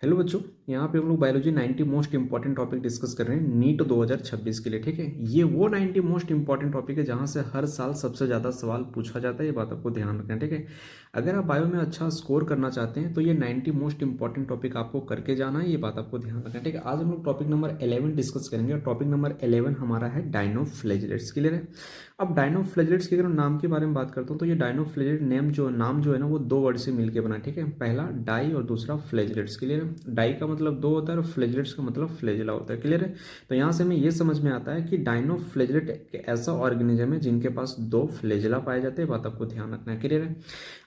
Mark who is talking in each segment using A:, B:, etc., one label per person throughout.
A: Hello बच्चों, यहाँ पे हम लोग biology 90 most important topic discuss कर रहे हैं नीट 2026 के लिए। ठीक है, ये वो 90 मोस्ट इंपॉर्टेंट टॉपिक है जहाँ से हर साल सबसे ज़्यादा सवाल पूछा जाता है। ये बात आपको ध्यान रखना है। ठीक है, अगर आप बायो में अच्छा स्कोर करना चाहते हैं तो ये 90 मोस्ट इंपॉर्टेंट टॉपिक आपको करके जाना है। ये बात आपको ध्यान रखना है। ठीक है, आज हम लोग टॉपिक नंबर 11 डिस्कस करेंगे और टॉपिक नंबर 11 हमारा है डायनोफ्लैजेलेट्स। क्लियर है। अब डायनोफ्लैजेलेट्स की अगर हम नाम के बारे में बात करता हूँ तो ये डायनोफ्लैजेलेट नाम जो है ना वो दो वर्ड से मिलकर बना है। ठीक है, पहला डाई और दूसरा फ्लैजेलेट्स। क्लियर है, डाई का मतलब दो होता है और फ्लैजेलेट्स का मतलब फ्लैजेला होता है। क्लियर है, तो यहाँ से हमें ये समझ में आता है कि डायनोफ्लैजेलेट एक ऐसा ऑर्गेनिज्म है जिनके पास दो फ्लैजेला पाए जाते हैं। बात आपको ध्यान रखना है। क्लियर है।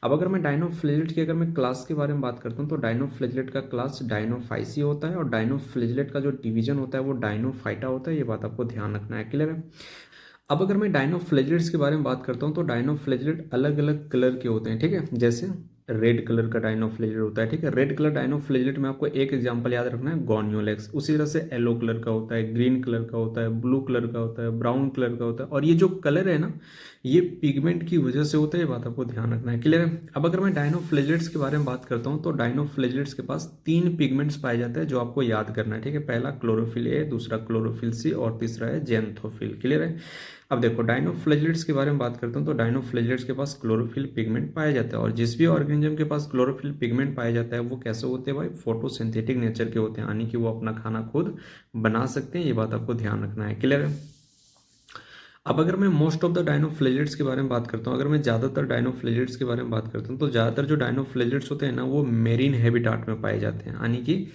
A: अब अगर मैं डायनोफ्लैजेलेट की अगर मैं क्लास के बारे में बात करता हूँ तो डायनोफ्लैजेलेट का क्लास डायनोफाइसी होता है और डायनोफ्लैजेलेट का जो डिवीजन होता है वो डायनोफाइटा होता है। ये बात आपको ध्यान रखना है। क्लियर है। अब अगर मैं डायनोफ्लैजेलेट्स के बारे में बात करता हूँ तो डायनोफ्लैजेलेट अलग अलग कलर के होते हैं। ठीक है, जैसे रेड कलर का डायनोफ्लैजेलेट होता है। ठीक है, रेड कलर डायनोफ्लैजेलेट में आपको एक एग्जांपल याद रखना है, गोनियोलेक्स। उसी तरह से येलो कलर का होता है, ग्रीन कलर का होता है, ब्लू कलर का होता है, ब्राउन कलर का होता है। और ये जो कलर है ना, ये पिगमेंट की वजह से होता है। ये बात आपको ध्यान रखना है। क्लियर है। अब अगर मैं डायनोफ्लैजेलेट्स के बारे में बात करता हूँ तो डायनोफ्लैजेलेट्स के पास तीन पिगमेंट्स पाए जाते हैं जो आपको याद करना है। ठीक है, पहला क्लोरोफिल ए, दूसरा क्लोरोफिल सी और तीसरा है जेंथोफिल। क्लियर है। अब देखो डायनोफ्लैजेलेट्स के बारे में बात करता हूँ तो डायनोफ्लैजेलेट्स के पास क्लोरोफिल पिगमेंट पाया जाता है और जिस भी ऑर्गेनिज्म के पास क्लोरोफिल पिगमेंट पाया जाता है वो कैसे होते हैं भाई, फोटोसिंथेटिक नेचर के होते हैं, यानी कि वो अपना खाना खुद बना सकते हैं। ये बात आपको ध्यान रखना है। क्लियर है। अब अगर मैं मोस्ट ऑफ द डायनोफ्लैजेलेट्स के बारे में बात करता हूँ, अगर मैं ज़्यादातर डायनोफ्लैजेलेट्स के बारे में बात करता हूँ तो ज़्यादातर जो डायनोफ्लैजेलेट्स होते हैं ना वो मेरीन हैबिटाट में पाए जाते हैं, यानी कि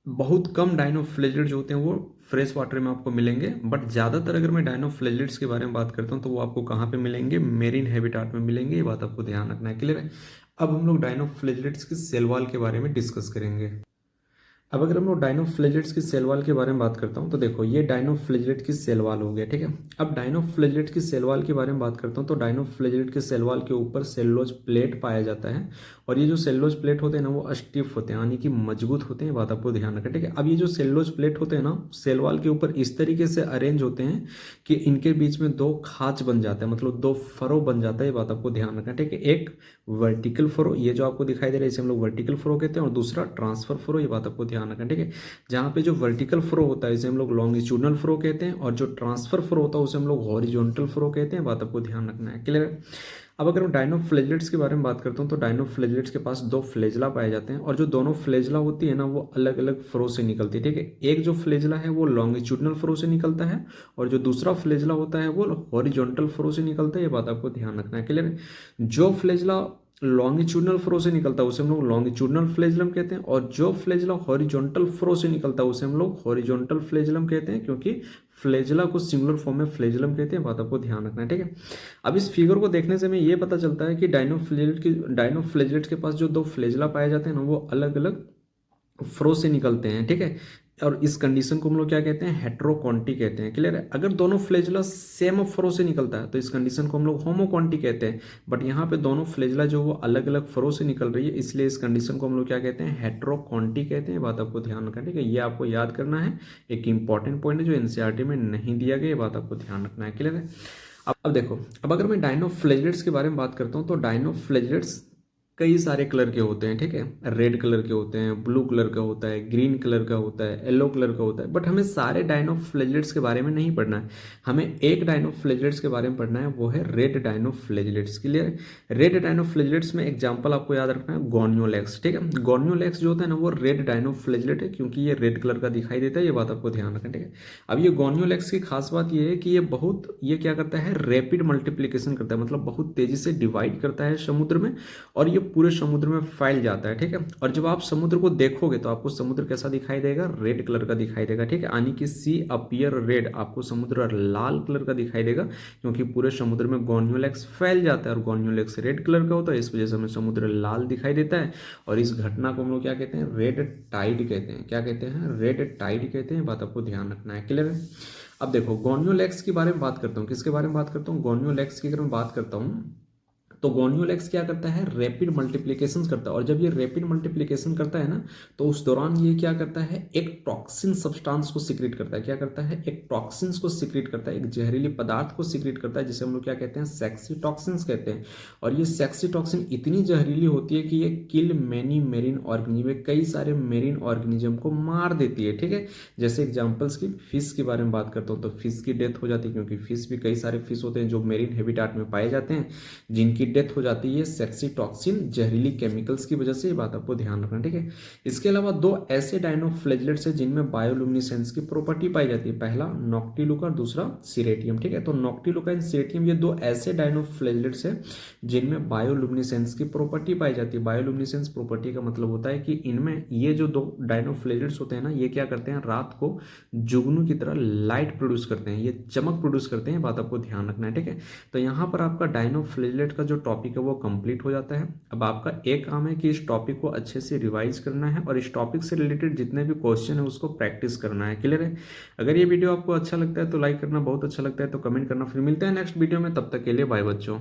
A: बहुत कम डायनोफ्लैजेलेट जो होते हैं वो फ्रेश वाटर में आपको मिलेंगे। बट ज़्यादातर अगर मैं डायनोफ्लैजेलेट्स के बारे में बात करता हूँ तो वो आपको कहाँ पे मिलेंगे, मेरीन हैबिटाट में मिलेंगे। ये बात आपको ध्यान रखना है। क्लियर है। अब हम लोग डायनोफ्लैजेलेट्स की सेल वॉल के बारे में डिस्कस करेंगे। अब अगर हम लोग डायनोफ्लैजेलेट्स की सेल वॉल के बारे में बात करता हूँ तो देखो ये डायनोफ्लैजेलेट की सेल वॉल हो गया। ठीक है, अब डायनोफ्लैजेलेट की सेल वॉल के बारे में बात करता हूँ तो डायनोफ्लैजेलेट के सेल वॉल के ऊपर सेलुलोज प्लेट पाया जाता है और ये जो सेलुलोज प्लेट होते हैं ना वो स्टिफ होते हैं, यानी कि मजबूत होते हैं। बात आपको ध्यान रखें। ठीक है, अब ये जो सेलुलोज प्लेट होते हैं ना सेल वॉल के ऊपर इस तरीके से अरेंज होते हैं कि इनके बीच में दो खाच बन जाता है, मतलब दो फरो बन जाता है। ये बात आपको ध्यान रखना है। ठीक है, एक वर्टिकल फरो, ये जो आपको दिखाई दे रहा है इसे हम लोग वर्टिकल फरो कहते हैं, और दूसरा ट्रांसफर फरो। ये बात आपको ध्यान रखना है। ठीक है, जहाँ पे जो वर्टिकल फ्लो होता है इसे हम लोग लॉन्गिट्यूडनल फ्लो कहते हैं और जो ट्रांसफर फ्लो होता है उसे हम लोग हॉरिजॉन्टल फ्लो कहते हैं। बात आपको ध्यान रखना है। क्लियर है। अब अगर मैं डायनोफ्लैजेलेट्स के बारे में बात करता हूँ तो डायनोफ्लैजेलेट्स के पास दो फ्लैजेला पाए जाते हैं और जो दोनों फ्लैजेला होती है ना वो अलग अलग फ्लो से निकलती है। ठीक है, एक जो फ्लैजेला है वो लॉन्गिट्यूडनल फ्लो से निकलता है और जो दूसरा फ्लैजेला होता है वो हॉरिजॉन्टल फ्लो से निकलता है। ये बात आपको ध्यान रखना है। क्लियर है। जो फ्लैजेला लॉन्गिट्यूडनल फ्लो से निकलता है उसे हम लोग लॉन्गिट्यूडनल फ्लैजेलम कहते हैं और जो फ्लैजेला हॉरिजॉन्टल फ्लो से निकलता है उसे हम लोग हॉरिजॉन्टल फ्लैजेलम कहते हैं, क्योंकि फ्लैजेला को सिंगुलर फॉर्म में फ्लैजेलम कहते हैं। बात आपको ध्यान रखना है। ठीक है, अब इस फिगर को देखने से हमें ये पता चलता है कि डायनोफ्लैजेलेट के पास जो दो फ्लैजेला पाए जाते हैं ना वो अलग अलग फ्रो से निकलते हैं। ठीक है, और इस कंडीशन को हम लोग क्या कहते हैं, हेट्रोकॉन्टी कहते हैं। क्लियर है। अगर दोनों फ्लैजेला सेम फ्रो से निकलता है तो इस कंडीशन को हम लोग होमोकॉन्टी कहते हैं। बट यहाँ पे दोनों फ्लैजेला जो वो अलग अलग फ्रो से निकल रही है इसलिए इस कंडीशन को हम लोग क्या कहते हैं, हेट्रोकॉन्टी कहते हैं। बात आपको ध्यान रखना है। ठीक है, ये आपको याद करना है, एक इंपॉर्टेंट पॉइंट है जो एनसीईआरटी में नहीं दिया गया। ये बात आपको ध्यान रखना है। क्लियर है। अब देखो, अब अगर मैं डायनोफ्लैजेलेट्स के बारे में बात करता हूँ तो डायनोफ्लैजेलेट्स कई सारे कलर के होते हैं। ठीक है, रेड कलर के होते हैं, ब्लू कलर का होता है, ग्रीन कलर का होता है, येलो कलर का होता है। बट हमें सारे डायनोफ्लैजेलेट्स के बारे में नहीं पढ़ना है, हमें एक डायनोफ्लैजेलेट्स के बारे में पढ़ना है, वो है रेड डायनोफ्लैजेलेट्स। क्लियर है। रेड डायनोफ्लैजेलेट्स में एग्जांपल आपको याद रखना है गोनियोलेक्स। ठीक है, गोनियोलेक्स जो होता है ना वो रेड डायनोफ्लैजेलेट है क्योंकि ये रेड कलर का दिखाई देता है। ये बात आपको ध्यान रखना है। ठीक है, अब ये गोनियोलेक्स की खास बात ये है कि ये क्या करता है, रैपिड मल्टीप्लिकेशन करता है, मतलब बहुत तेजी से डिवाइड करता है समुद्र में और ये पूरे समुद्र में फैल जाता है। ठीक है, और जब आप समुद्र को देखोगे तो आपको समुद्र कैसा दिखाई देगा, रेड कलर का दिखाई देगा। ठीक है, यानी कि सी अपीयर रेड, आपको समुद्र लाल कलर का दिखाई देगा क्योंकि पूरे समुद्र में गोनियोलेक्स फैल जाता है और गोनियोलेक्स रेड कलर का होता है, इस वजह से हमें समुद्र लाल दिखाई देता है। और इस घटना को हम लोग क्या कहते हैं, रेड टाइड कहते हैं। क्या कहते हैं, रेड टाइड कहते हैं। बात आपको ध्यान रखना है। क्लियर है। अब देखो गोनियोलेक्स के बारे में बात करता हूँ, किसके बारे में बात करता हूँ, गोनियोलेक्स की अगर मैं बात करता हूँ तो गोनियोलेक्स क्या करता है, रैपिड मल्टीप्लिकेशन करता है, और जब ये रैपिड मल्टीप्लिकेशन करता है ना, तो उस दौरान ये क्या करता है, एक टॉक्सिन सब्सटेंस को सीक्रेट करता है। क्या करता है, एक टॉक्सिन्स को सीक्रेट करता है, एक जहरीली पदार्थ को सीक्रेट करता है, जिसे हम लोग क्या कहते हैं, सेक्सी टॉक्सिन्स कहते हैं। और ये सेक्सी टॉक्सिन इतनी जहरीली होती है कि ये किल मैनी मेरीन ऑर्गेनिज्म, कई सारे मेरीन ऑर्गेनिज्म को मार देती है। ठीक है, जैसे एग्जांपल्स की फिश के बारे में बात करता हूँ, तो फिश की डेथ हो जाती है, क्योंकि फिश भी कई सारे फिश होते हैं जो मेरीन हैबिटाट में पाए जाते हैं, जिनकी डेथ हो जाती है सेक्सी टॉक्सिन जहरीली केमिकल्स की वजह से। ये बात आपको ध्यान रखना। ठीक है, इसके अलावा दो ऐसे डायनोफ्लेजलेट्स है जिनमें बायोलुमिनेसेंस की प्रॉपर्टी पाई जाती है, पहला नॉक्टिलुका और दूसरा सीरेटियम। ठीक है, तो नॉक्टिलुका एंड सीरेटियम ये दो ऐसे डायनोफ्लेजलेट्स है जिनमें बायोलुमिनेसेंस की प्रॉपर्टी पाई जाती है। बायोलुमिनेसेंस प्रॉपर्टी का मतलब होता है कि इनमें ये जो दो डायनोफ्लेजलेट्स होते हैं ना, ये क्या करते हैं, रात को जुगनू की तरह लाइट प्रोड्यूस करते हैं, ये चमक प्रोड्यूस करते हैं। बात आपको ध्यान रखना है। ठीक है, तो यहाँ पर आपका डायनोफ्लेजलेट का जो टॉपिक है वो कंप्लीट हो जाता है। अब आपका एक काम है कि इस टॉपिक को अच्छे से रिवाइज करना है और इस टॉपिक से रिलेटेड जितने भी क्वेश्चन है उसको प्रैक्टिस करना है। क्लियर है? अगर ये वीडियो आपको अच्छा लगता है तो लाइक करना, बहुत अच्छा लगता है तो कमेंट करना। फिर मिलते हैं नेक्स्ट वीडियो में, तब तक के लिए बाय बच्चों।